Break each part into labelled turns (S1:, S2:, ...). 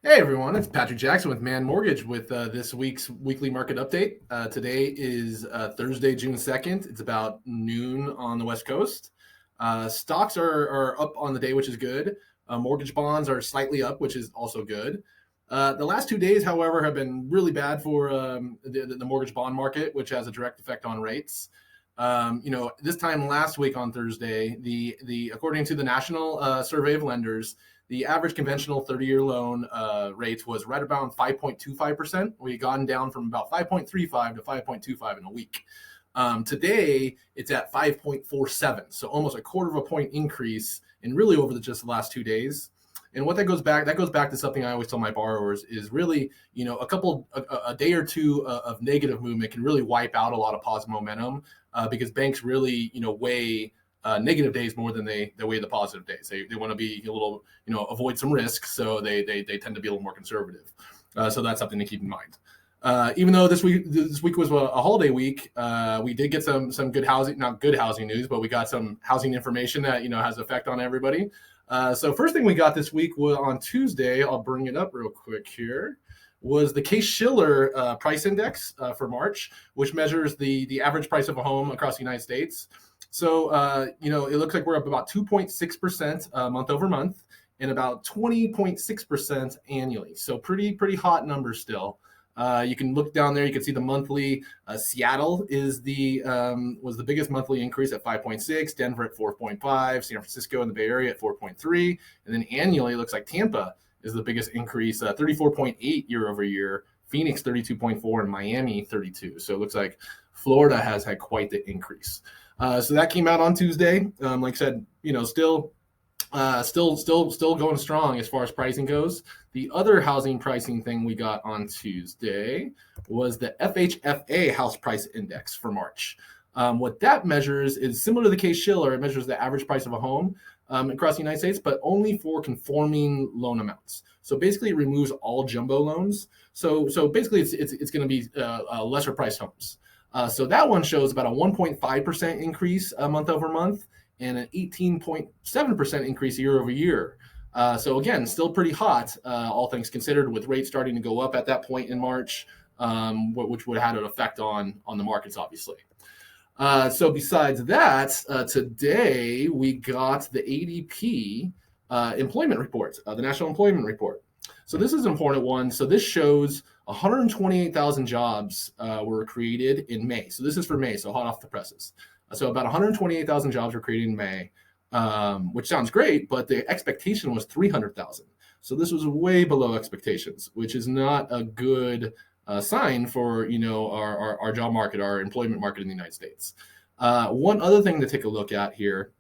S1: Hey everyone, it's Patrick Jackson with Mann Mortgage with this week's weekly market update. Today is Thursday, June 2nd. It's about noon on the West Coast. Stocks are up on the day, which is good. Mortgage bonds are slightly up, which is also good. The last 2 days, however, have been really bad for the mortgage bond market, which has a direct effect on rates. This time last week on Thursday, the according to the National Survey of Lenders, the average conventional 30-year loan rate was right around 5.25%. We had gone down from about 5.35 to 5.25 in a week. Today, it's at 5.47, so almost a quarter of a point increase, and really over just the last 2 days. And what that goes back to something I always tell my borrowers is really, a day or two of negative movement can really wipe out a lot of positive momentum because banks really, weigh negative days more than they weigh the positive days. They want to be a little, avoid some risk, so they tend to be a little more conservative. So that's something to keep in mind. Even though this week was a holiday week, we did get some good housing, not good housing news, but we got some housing information that has effect on everybody. So first thing we got this week was on Tuesday. I'll bring it up real quick here. Was the Case-Shiller price index for March, which measures the average price of a home across the United States. So, it looks like we're up about 2.6% month over month and about 20.6% annually. So pretty hot numbers still. You can look down there. You can see the monthly. Seattle was the biggest monthly increase at 5.6. Denver at 4.5. San Francisco and the Bay Area at 4.3. And then annually, it looks like Tampa is the biggest increase, 34.8 year over year. Phoenix 32.4 and Miami 32. So it looks like Florida has had quite the increase. So that came out on Tuesday. Like I said, still going strong as far as pricing goes. The other housing pricing thing we got on Tuesday was the FHFA house price index for March. What that measures is similar to the Case-Shiller. It measures the average price of a home across the United States, but only for conforming loan amounts. So basically, it removes all jumbo loans. So basically, it's going to be lesser priced homes. So that one shows about a 1.5% increase month over month and an 18.7% increase year over year. So again, still pretty hot, all things considered, with rates starting to go up at that point in March, which would have had an effect on the markets, obviously. So besides that, today we got the ADP employment report, the National Employment Report. So this is an important one. So this shows 128,000 jobs were created in May. So this is for May, so hot off the presses. So about 128,000 jobs were created in May, which sounds great, but the expectation was 300,000. So this was way below expectations, which is not a good sign for our job market, our employment market in the United States. One other thing to take a look at here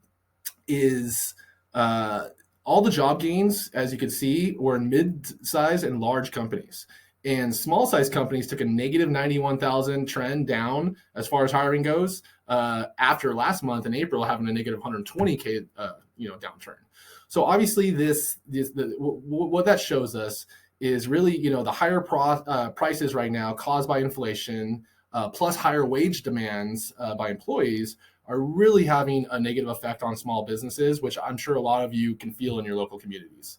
S1: is all the job gains, as you can see, were in mid-size and large companies. And small-size companies took a negative 91,000 trend down as far as hiring goes after last month in April having a negative 120K downturn. So obviously what that shows us is really the higher prices right now caused by inflation plus higher wage demands by employees are really having a negative effect on small businesses, which I'm sure a lot of you can feel in your local communities.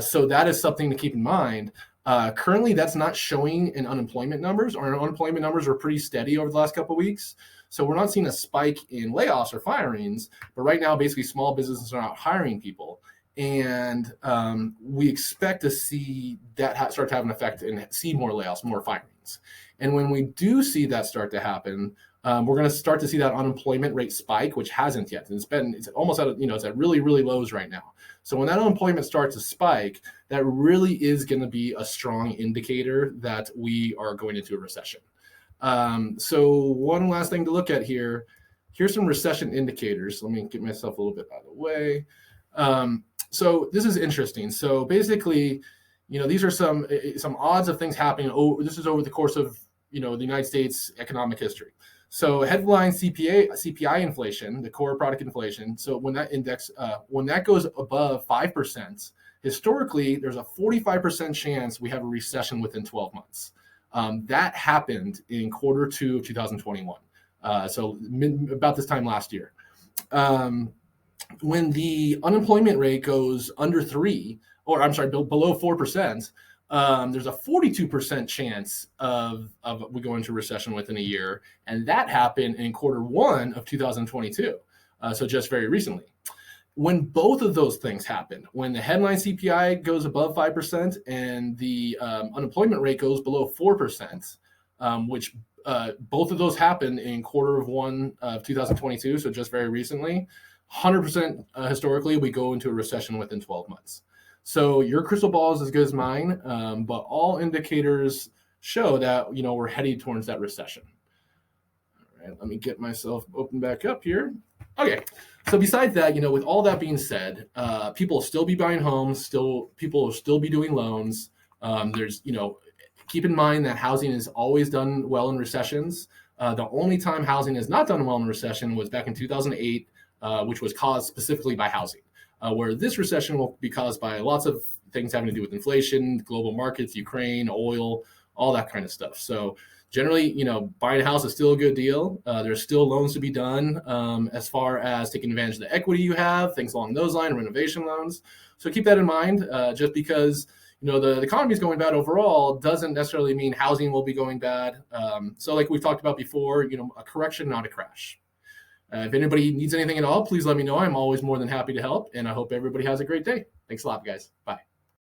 S1: So that is something to keep in mind. Currently, that's not showing in unemployment numbers. Our unemployment numbers are pretty steady over the last couple of weeks. So we're not seeing a spike in layoffs or firings, but right now, basically, small businesses are not hiring people. And we expect to see that start to have an effect and see more layoffs, more firings. And when we do see that start to happen, we're going to start to see that unemployment rate spike, which hasn't yet. And it's almost it's at really, really lows right now. So when that unemployment starts to spike, that really is going to be a strong indicator that we are going into a recession. So one last thing to look at here. Here's some recession indicators. Let me get myself a little bit out of the way. So this is interesting. So basically, these are some odds of things happening. This is over the course of the United States economic history. So headline CPI inflation, the core product inflation. So when that index, when that goes above 5%, historically, there's a 45% chance we have a recession within 12 months. That happened in quarter 2 of 2021. So about this time last year. When the unemployment rate goes under 3, or I'm sorry, below 4%, there's a 42% chance of we go into recession within a year. And that happened in Q1 of 2022. So just very recently. When both of those things happen, when the headline CPI goes above 5% and the unemployment rate goes below 4%, which both of those happen in Q1 of 2022, so just very recently, 100% historically, we go into a recession within 12 months. So your crystal ball is as good as mine, but all indicators show that, we're heading towards that recession. All right, let me get myself open back up here. Okay, so besides that, with all that being said, people will still be buying homes, people will still be doing loans. There's, keep in mind that housing is always done well in recessions. The only time housing is not done well in recession was back in 2008, which was caused specifically by housing, where this recession will be caused by lots of things having to do with inflation, global markets, Ukraine, oil, all that kind of stuff. So generally, buying a house is still a good deal. There's still loans to be done as far as taking advantage of the equity you have, things along those lines, renovation loans. So keep that in mind. Just because the economy is going bad overall doesn't necessarily mean housing will be going bad. So like we've talked about before, a correction, not a crash. If anybody needs anything at all, please let me know. I'm always more than happy to help. And I hope everybody has a great day. Thanks a lot, guys. Bye.